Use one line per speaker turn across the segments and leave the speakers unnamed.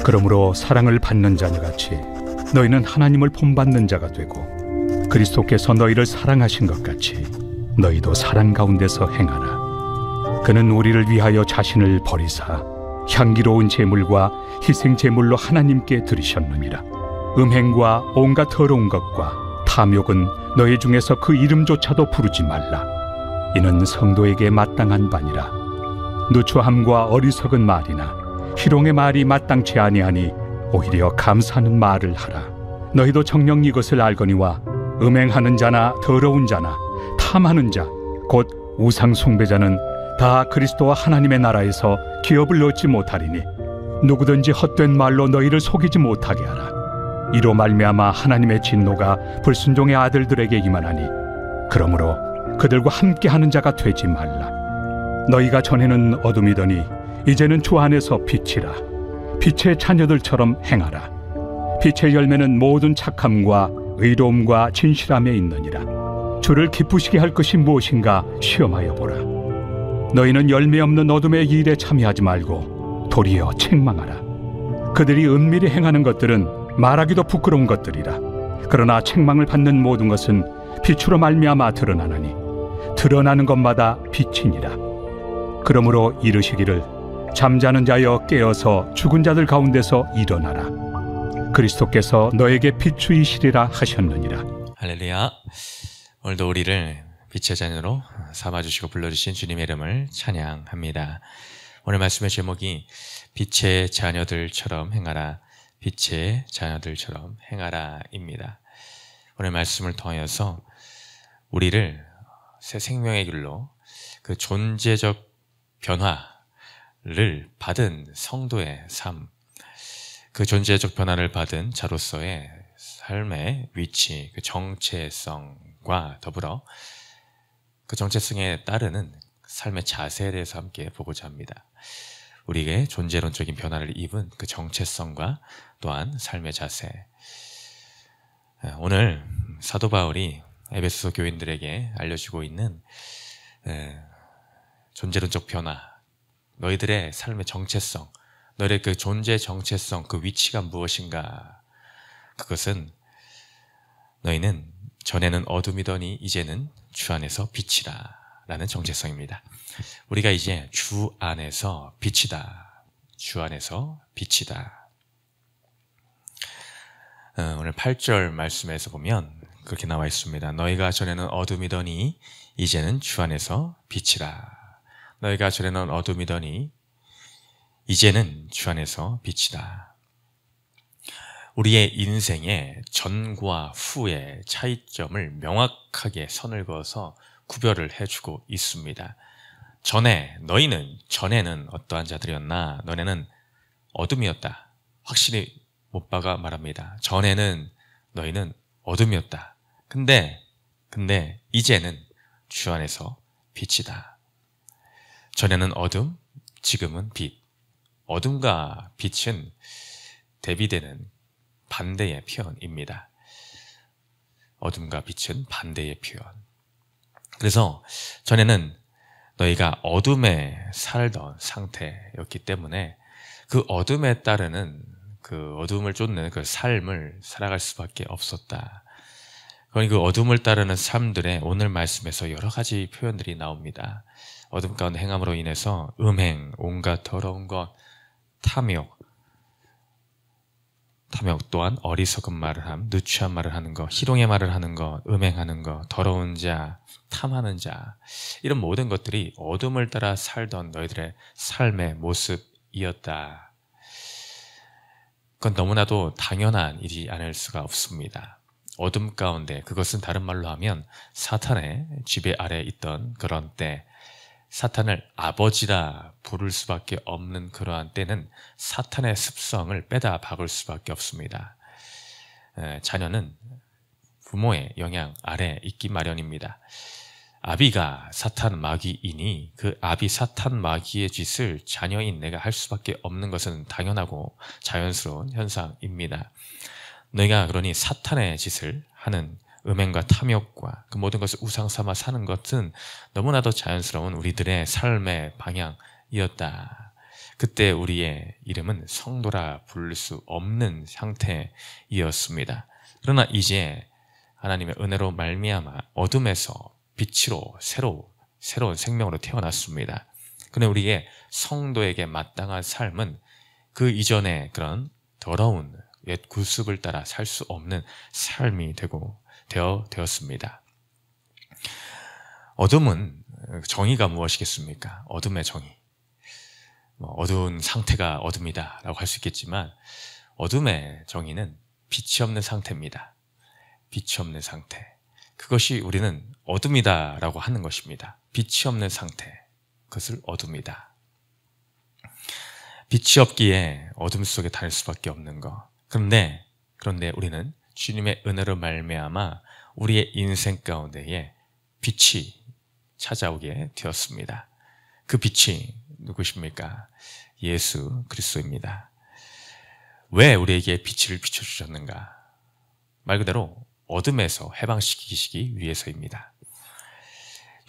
그러므로 사랑을 받는 자녀같이 너희는 하나님을 본받는 자가 되고, 그리스도께서 너희를 사랑하신 것 같이 너희도 사랑 가운데서 행하라. 그는 우리를 위하여 자신을 버리사 향기로운 제물과 희생 제물로 하나님께 드리셨느니라. 음행과 온갖 더러운 것과 탐욕은 너희 중에서 그 이름조차도 부르지 말라. 이는 성도에게 마땅한 바니라. 누추함과 어리석은 말이나 희롱의 말이 마땅치 아니하니 오히려 감사하는 말을 하라. 너희도 정녕 이것을 알거니와 음행하는 자나 더러운 자나 탐하는 자 곧 우상 숭배자는 다 그리스도와 하나님의 나라에서 기업을 얻지 못하리니, 누구든지 헛된 말로 너희를 속이지 못하게 하라. 이로 말미암아 하나님의 진노가 불순종의 아들들에게 임하나니, 그러므로 그들과 함께하는 자가 되지 말라. 너희가 전에는 어둠이더니 이제는 주 안에서 빛이라. 빛의 자녀들처럼 행하라. 빛의 열매는 모든 착함과 의로움과 진실함에 있느니라. 주를 기쁘시게 할 것이 무엇인가 시험하여 보라. 너희는 열매 없는 어둠의 일에 참여하지 말고 도리어 책망하라. 그들이 은밀히 행하는 것들은 말하기도 부끄러운 것들이라. 그러나 책망을 받는 모든 것은 빛으로 말미암아 드러나나니, 드러나는 것마다 빛이니라. 그러므로 이르시기를 잠자는 자여 깨어서 죽은 자들 가운데서 일어나라. 그리스도께서 너에게 비추이시리라 하셨느니라.
할렐루야. 오늘도 우리를 빛의 자녀로 삼아주시고 불러주신 주님의 이름을 찬양합니다. 오늘 말씀의 제목이 빛의 자녀들처럼 행하라, 빛의 자녀들처럼 행하라 입니다. 오늘 말씀을 통하여서 우리를 새 생명의 길로 그 존재적 변화를 받은 성도의 삶, 그 존재적 변화를 받은 자로서의 삶의 위치, 그 정체성과 더불어 그 정체성에 따르는 삶의 자세에 대해서 함께 보고자 합니다. 우리에게 존재론적인 변화를 입은 그 정체성과 또한 삶의 자세. 오늘 사도 바울이 에베소 교인들에게 알려주고 있는 존재론적 변화, 너희들의 삶의 정체성, 너희의 그 존재 정체성, 그 위치가 무엇인가? 그것은 너희는 전에는 어둠이더니 이제는 주 안에서 빛이라 라는 정체성입니다. 우리가 이제 주 안에서 빛이다. 주 안에서 빛이다. 오늘 8절 말씀에서 보면 그렇게 나와 있습니다. 너희가 전에는 어둠이더니 이제는 주 안에서 빛이라. 너희가 전에는 어둠이더니 이제는 주 안에서 빛이다. 우리의 인생의 전과 후의 차이점을 명확하게 선을 그어서 구별을 해주고 있습니다. 너희는 전에는 어떠한 자들이었나? 너네는 어둠이었다. 확실히 못바가 말합니다. 전에는 너희는 어둠이었다. 근데 이제는 주 안에서 빛이다. 전에는 어둠, 지금은 빛. 어둠과 빛은 대비되는 반대의 표현입니다. 어둠과 빛은 반대의 표현. 그래서 전에는 너희가 어둠에 살던 상태였기 때문에 그 어둠에 따르는 그 어둠을 쫓는 그 삶을 살아갈 수밖에 없었다. 그러니 그 어둠을 따르는 삶들의 오늘 말씀에서 여러 가지 표현들이 나옵니다. 어둠 가운데 행함으로 인해서 음행, 온갖 더러운 것, 탐욕 또한 어리석은 말을 함, 누추한 말을 하는 것, 희롱의 말을 하는 것, 음행하는 것, 더러운 자, 탐하는 자, 이런 모든 것들이 어둠을 따라 살던 너희들의 삶의 모습이었다. 그건 너무나도 당연한 일이 아닐 수가 없습니다. 어둠 가운데, 그것은 다른 말로 하면 사탄의 지배 아래 있던 그런 때, 사탄을 아버지라 부를 수밖에 없는 그러한 때는 사탄의 습성을 빼다 박을 수밖에 없습니다. 자녀는 부모의 영향 아래 있기 마련입니다. 아비가 사탄 마귀이니 그 아비 사탄 마귀의 짓을 자녀인 내가 할 수밖에 없는 것은 당연하고 자연스러운 현상입니다. 너희가 그러니 사탄의 짓을 하는 음행과 탐욕과 그 모든 것을 우상 삼아 사는 것은 너무나도 자연스러운 우리들의 삶의 방향이었다. 그때 우리의 이름은 성도라 부를 수 없는 상태이었습니다. 그러나 이제 하나님의 은혜로 말미암아 어둠에서 빛으로 새로운 생명으로 태어났습니다. 그런데 우리의 성도에게 마땅한 삶은 그 이전의 그런 더러운 옛 구습을 따라 살 수 없는 삶이 되었습니다. 어둠은 정의가 무엇이겠습니까? 어둠의 정의. 어두운 상태가 어둠이다 라고 할 수 있겠지만 어둠의 정의는 빛이 없는 상태입니다. 빛이 없는 상태. 그것이 우리는 어둠이다 라고 하는 것입니다. 빛이 없는 상태. 그것을 어둠이다. 빛이 없기에 어둠 속에 다닐 수밖에 없는 것. 그런데 우리는 주님의 은혜로 말미암아 우리의 인생 가운데에 빛이 찾아오게 되었습니다. 그 빛이 누구십니까? 예수 그리스도입니다. 왜 우리에게 빛을 비춰주셨는가? 말 그대로 어둠에서 해방시키시기 위해서입니다.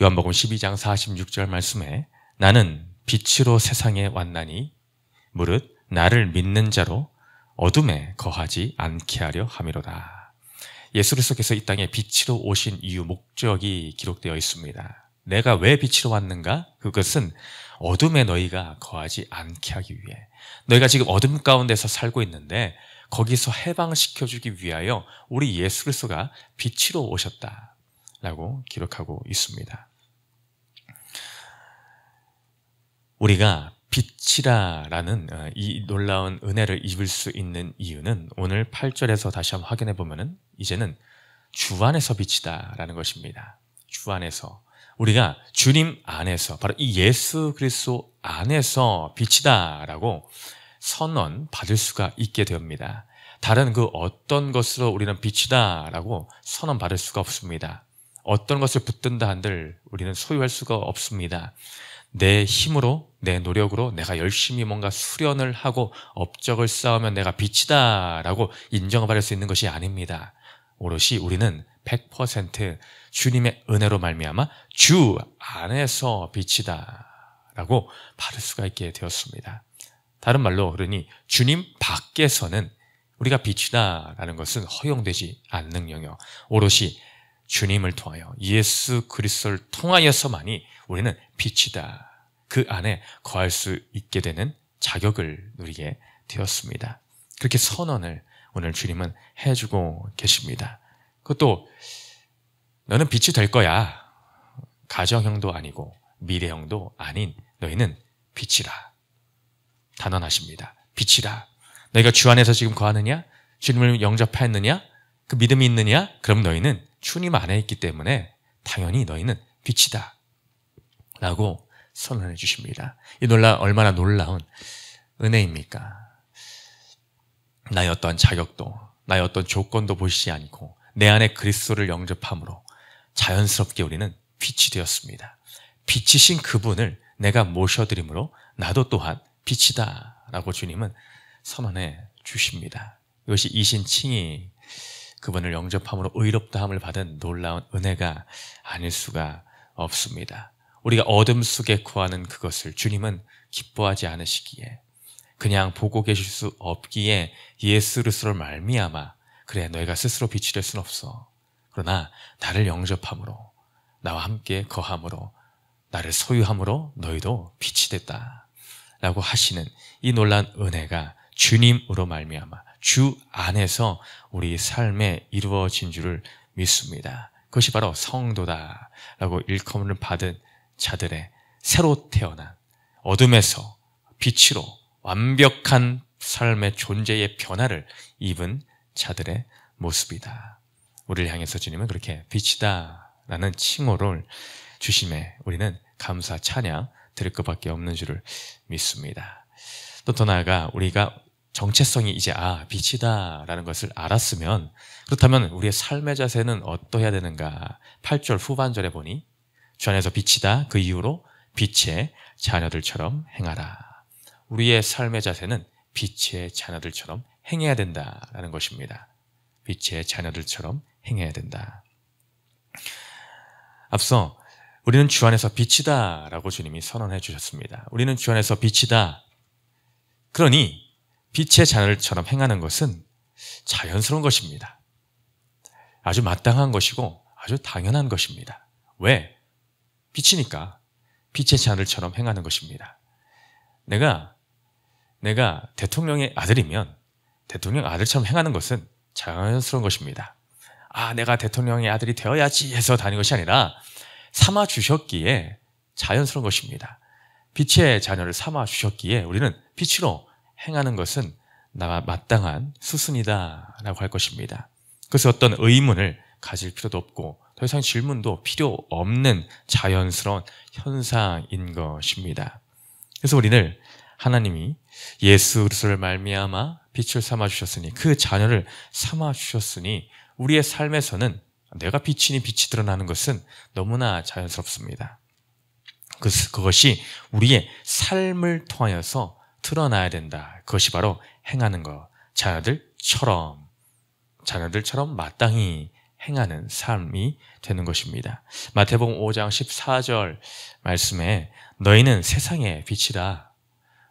요한복음 12장 46절 말씀에 나는 빛으로 세상에 왔나니 무릇 나를 믿는 자로 어둠에 거하지 않게 하려 함이로다. 예수 그리스도께서 이 땅에 빛으로 오신 이유, 목적이 기록되어 있습니다. 내가 왜 빛으로 왔는가? 그것은 어둠에 너희가 거하지 않게 하기 위해. 너희가 지금 어둠 가운데서 살고 있는데 거기서 해방시켜주기 위하여 우리 예수 그리스도가 빛으로 오셨다라고 기록하고 있습니다. 우리가 빛이라는 이 놀라운 은혜를 입을 수 있는 이유는 오늘 8절에서 다시 한번 확인해 보면은 이제는 주 안에서 빛이다라는 것입니다. 주 안에서. 우리가 주님 안에서, 바로 이 예수 그리스도 안에서 빛이다라고 선언 받을 수가 있게 됩니다. 다른 그 어떤 것으로 우리는 빛이다라고 선언 받을 수가 없습니다. 어떤 것을 붙든다 한들 우리는 소유할 수가 없습니다. 내 힘으로, 내 노력으로 내가 열심히 뭔가 수련을 하고 업적을 쌓으면 내가 빛이다라고 인정을 받을 수 있는 것이 아닙니다. 오롯이 우리는 100% 주님의 은혜로 말미암아 주 안에서 빛이다라고 받을 수가 있게 되었습니다. 다른 말로 그러니 주님 밖에서는 우리가 빛이다라는 것은 허용되지 않는 영역. 오롯이 주님을 통하여 예수 그리스도를 통하여서만이 우리는 빛이다. 그 안에 거할 수 있게 되는 자격을 누리게 되었습니다. 그렇게 선언을 오늘 주님은 해주고 계십니다. 그것도 너는 빛이 될 거야. 가정형도 아니고 미래형도 아닌 너희는 빛이라. 단언하십니다. 빛이라. 너희가 주 안에서 지금 거하느냐? 주님을 영접하였느냐? 그 믿음이 있느냐? 그럼 너희는 주님 안에 있기 때문에 당연히 너희는 빛이다 라고 선언해 주십니다. 이 얼마나 놀라운 은혜입니까? 나의 어떤 자격도, 나의 어떤 조건도 보시지 않고 내 안에 그리스도를 영접함으로 자연스럽게 우리는 빛이 되었습니다. 빛이신 그분을 내가 모셔드림으로 나도 또한 빛이다 라고 주님은 선언해 주십니다. 이것이 이신칭이 그분을 영접함으로 의롭다함을 받은 놀라운 은혜가 아닐 수가 없습니다. 우리가 어둠 속에 구하는 그것을 주님은 기뻐하지 않으시기에, 그냥 보고 계실 수 없기에 예수 그리스도를 말미암아 그래 너희가 스스로 빛이 될 수는 없어. 그러나 나를 영접함으로, 나와 함께 거함으로, 나를 소유함으로 너희도 빛이 됐다 라고 하시는 이 놀라운 은혜가 주님으로 말미암아 주 안에서 우리 삶에 이루어진 줄을 믿습니다. 그것이 바로 성도다 라고 일컬음을 받은 자들의 새로 태어난 어둠에서 빛으로 완벽한 삶의 존재의 변화를 입은 자들의 모습이다. 우리를 향해서 주님은 그렇게 빛이다 라는 칭호를 주심에 우리는 감사 찬양 드릴 것밖에 없는 줄을 믿습니다. 또 더 나아가 우리가 정체성이 이제 빛이다 라는 것을 알았으면, 그렇다면 우리의 삶의 자세는 어떠해야 되는가? 8절 후반절에 보니 주 안에서 빛이다, 그 이후로 빛의 자녀들처럼 행하라. 우리의 삶의 자세는 빛의 자녀들처럼 행해야 된다라는 것입니다. 빛의 자녀들처럼 행해야 된다. 앞서 우리는 주 안에서 빛이다 라고 주님이 선언해 주셨습니다. 우리는 주 안에서 빛이다. 그러니 빛의 자녀들처럼 행하는 것은 자연스러운 것입니다. 아주 마땅한 것이고 아주 당연한 것입니다. 왜? 빛이니까 빛의 자녀들처럼 행하는 것입니다. 내가 대통령의 아들이면 대통령 아들처럼 행하는 것은 자연스러운 것입니다. 내가 대통령의 아들이 되어야지 해서 다니는 것이 아니라 삼아 주셨기에 자연스러운 것입니다. 빛의 자녀를 삼아 주셨기에 우리는 빛으로 행하는 것은 마땅한 수순이다 라고 할 것입니다. 그래서 어떤 의문을 가질 필요도 없고 더 이상 질문도 필요 없는 자연스러운 현상인 것입니다. 그래서 우리는 하나님이 예수 그리스도를 말미암아 빛을 삼아 주셨으니 그 자녀를 삼아 주셨으니 우리의 삶에서는 내가 빛이니 빛이 드러나는 것은 너무나 자연스럽습니다. 그것이 우리의 삶을 통하여서 드러나야 된다. 그것이 바로 행하는 것. 자녀들처럼 마땅히 행하는 삶이 되는 것입니다. 마태복음 5장 14절 말씀에 너희는 세상의 빛이라.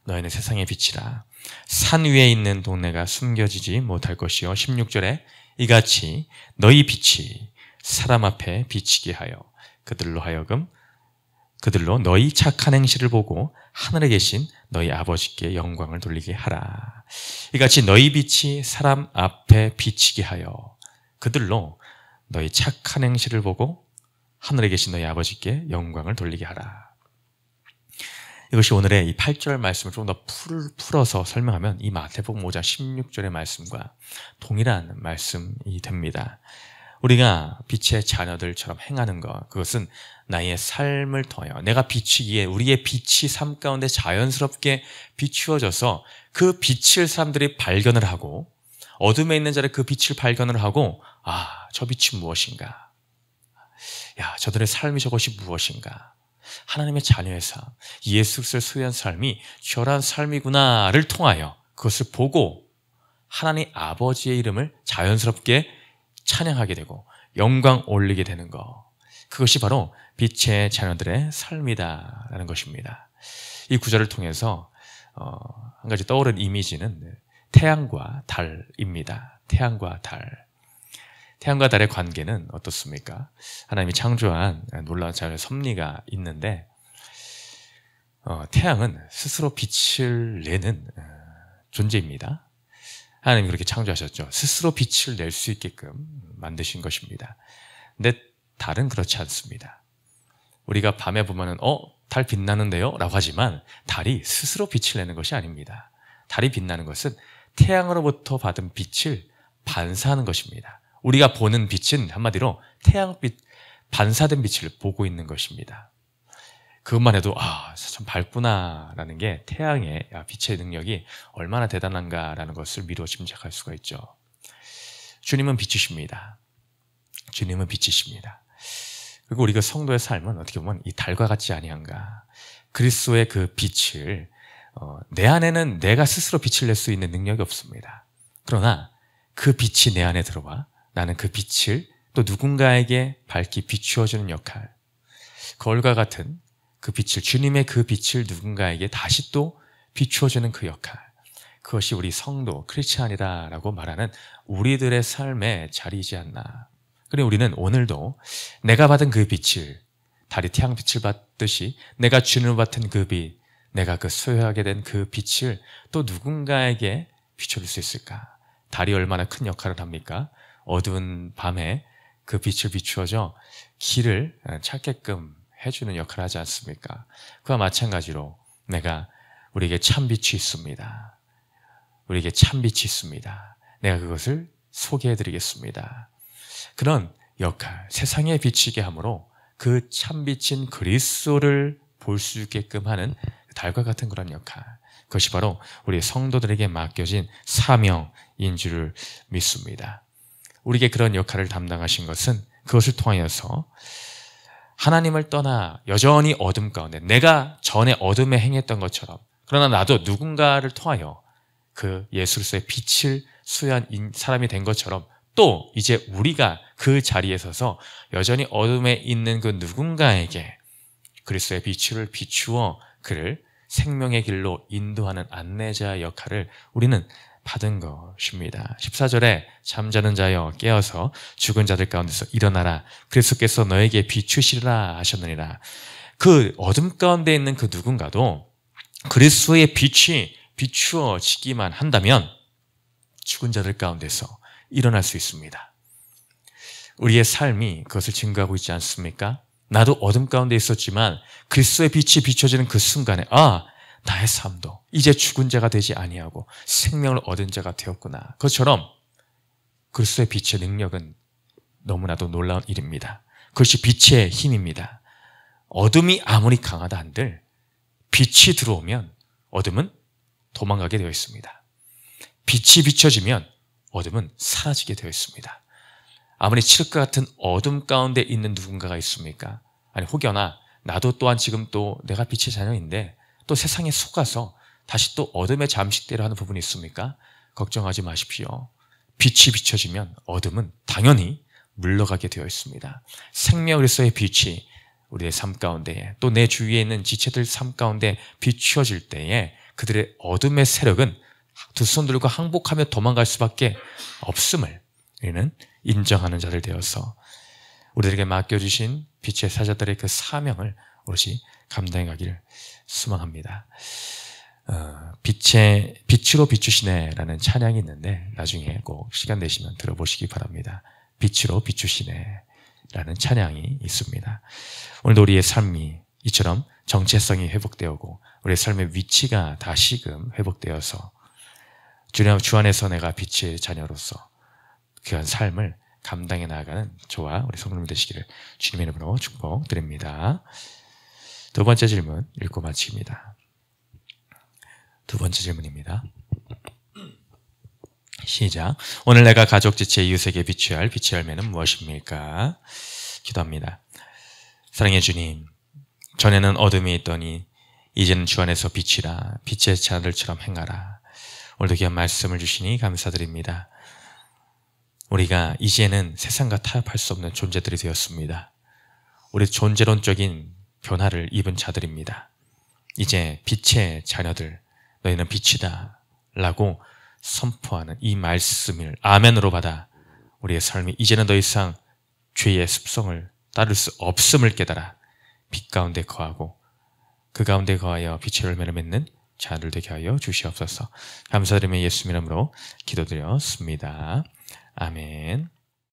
너희는 세상의 빛이라. 산 위에 있는 동네가 숨겨지지 못할 것이요. 16절에 이같이 너희 빛이 사람 앞에 비치게 하여 그들로 너희 착한 행실을 보고 하늘에 계신 너희 아버지께 영광을 돌리게 하라. 이같이 너희 빛이 사람 앞에 비치게 하여 그들로 너희 착한 행실을 보고 하늘에 계신 너희 아버지께 영광을 돌리게 하라. 이것이 오늘의 이 8절 말씀을 좀 더 풀어서 설명하면 이 마태복음 5장 16절의 말씀과 동일한 말씀이 됩니다. 우리가 빛의 자녀들처럼 행하는 것, 그것은 나의 삶을 통하여 내가 비추기에 우리의 빛이 삶 가운데 자연스럽게 비추어져서 그 빛을 사람들이 발견을 하고 어둠에 있는 자를 그 빛을 발견을 하고 저 빛이 무엇인가? 저들의 삶이 저것이 무엇인가? 하나님의 자녀의 삶, 예수 그리스도를 소유한 삶이 저러한 삶이구나를 통하여 그것을 보고 하나님 아버지의 이름을 자연스럽게 찬양하게 되고 영광 올리게 되는 것, 그것이 바로 빛의 자녀들의 삶이다라는 것입니다. 이 구절을 통해서 한 가지 떠오른 이미지는 태양과 달입니다. 태양과 달의 관계는 어떻습니까? 하나님이 창조한 놀라운 자연의 섭리가 있는데 태양은 스스로 빛을 내는 존재입니다. 하나님이 그렇게 창조하셨죠. 스스로 빛을 낼 수 있게끔 만드신 것입니다. 근데 달은 그렇지 않습니다. 우리가 밤에 보면은 달 빛나는데요? 라고 하지만 달이 스스로 빛을 내는 것이 아닙니다. 달이 빛나는 것은 태양으로부터 받은 빛을 반사하는 것입니다. 우리가 보는 빛은 한마디로 태양빛, 반사된 빛을 보고 있는 것입니다. 그것만 해도 참 밝구나라는 게 태양의 빛의 능력이 얼마나 대단한가라는 것을 미루어 짐작할 수가 있죠. 주님은 빛이십니다. 주님은 빛이십니다. 그리고 우리가 성도의 삶은 어떻게 보면 이 달과 같지 아니한가. 그리스도의 그 빛을 내 안에는 내가 스스로 빛을 낼 수 있는 능력이 없습니다. 그러나 그 빛이 내 안에 들어와 나는 그 빛을 또 누군가에게 밝히 비추어주는 역할, 거울과 같은 그 빛을, 주님의 그 빛을 누군가에게 다시 또 비추어주는 그 역할, 그것이 우리 성도, 크리스찬이다라고 말하는 우리들의 삶의 자리이지 않나. 그리고 우리는 오늘도 내가 받은 그 빛을, 달이 태양빛을 받듯이 내가 주님을 받은 그 빛, 내가 그 소유하게 된 그 빛을 또 누군가에게 비춰줄 수 있을까? 달이 얼마나 큰 역할을 합니까? 어두운 밤에 그 빛을 비추어줘 길을 찾게끔 해주는 역할을 하지 않습니까? 그와 마찬가지로 우리에게 참빛이 있습니다. 우리에게 참빛이 있습니다. 내가 그것을 소개해드리겠습니다. 그런 역할, 세상에 비치게 함으로 그 참빛인 그리스도를 볼 수 있게끔 하는 달과 같은 그런 역할, 그것이 바로 우리 성도들에게 맡겨진 사명인 줄을 믿습니다. 우리에게 그런 역할을 담당하신 것은 그것을 통하여서 하나님을 떠나 여전히 어둠 가운데 내가 전에 어둠에 행했던 것처럼, 그러나 나도 누군가를 통하여 그 예수 그리스도의 빛을 수여한 사람이 된 것처럼 또 이제 우리가 그 자리에 서서 여전히 어둠에 있는 그 누군가에게 그리스도의 빛을 비추어 그를 생명의 길로 인도하는 안내자 역할을 우리는 받은 것입니다. 14절에 잠자는 자여 깨어서 죽은 자들 가운데서 일어나라. 그리스도께서 너에게 비추시리라 하셨느니라. 그 어둠 가운데 있는 그 누군가도 그리스도의 빛이 비추어지기만 한다면 죽은 자들 가운데서 일어날 수 있습니다. 우리의 삶이 그것을 증거하고 있지 않습니까? 나도 어둠 가운데 있었지만 그리스도의 빛이 비춰지는 그 순간에 나의 삶도 이제 죽은 자가 되지 아니하고 생명을 얻은 자가 되었구나. 그것처럼 그리스도의 빛의 능력은 너무나도 놀라운 일입니다. 그것이 빛의 힘입니다. 어둠이 아무리 강하다 한들 빛이 들어오면 어둠은 도망가게 되어 있습니다. 빛이 비춰지면 어둠은 사라지게 되어 있습니다. 아무리 칠흑과 같은 어둠 가운데 있는 누군가가 있습니까? 아니 혹여나 나도 또한 지금 또 내가 빛의 자녀인데 또 세상에 속아서 다시 또 어둠에 잠식되려 하는 부분이 있습니까? 걱정하지 마십시오. 빛이 비춰지면 어둠은 당연히 물러가게 되어 있습니다. 생명 그리스도의 빛이 우리의 삶 가운데에 또 내 주위에 있는 지체들 삶 가운데 비추어질 때에 그들의 어둠의 세력은 두 손 들고 항복하며 도망갈 수밖에 없음을 우리는 인정하는 자들 되어서 우리들에게 맡겨주신 빛의 사자들의 그 사명을 오롯이 감당해 가기를 소망합니다. 빛으로 비추시네 라는 찬양이 있는데 나중에 꼭 시간 되시면 들어보시기 바랍니다. 빛으로 비추시네 라는 찬양이 있습니다. 오늘도 우리의 삶이 이처럼 정체성이 회복되었고 우리의 삶의 위치가 다시금 회복되어서 주 안에서 내가 빛의 자녀로서 그런 삶을 감당해 나아가는 저와 우리 성도님 되시기를 주님의 이름으로 축복드립니다. 두 번째 질문 읽고 마칩니다. 두 번째 질문입니다. 시작. 오늘 내가 가족, 지체, 이웃에게 비춰야 할 빛의 열매는 무엇입니까? 기도합니다. 사랑의 주님, 전에는 어둠이 있더니 이제는 주 안에서 빛이라. 빛의 자들처럼 행하라. 오늘도 귀한 말씀을 주시니 감사드립니다. 우리가 이제는 세상과 타협할 수 없는 존재들이 되었습니다. 우리 존재론적인 변화를 입은 자들입니다. 이제 빛의 자녀들, 너희는 빛이다 라고 선포하는 이 말씀을 아멘으로 받아 우리의 삶이 이제는 더 이상 죄의 습성을 따를 수 없음을 깨달아 빛 가운데 거하고 그 가운데 거하여 빛의 열매를 맺는 자들 되게 하여 주시옵소서. 감사드리며 예수님 이름으로 기도드렸습니다. 아멘.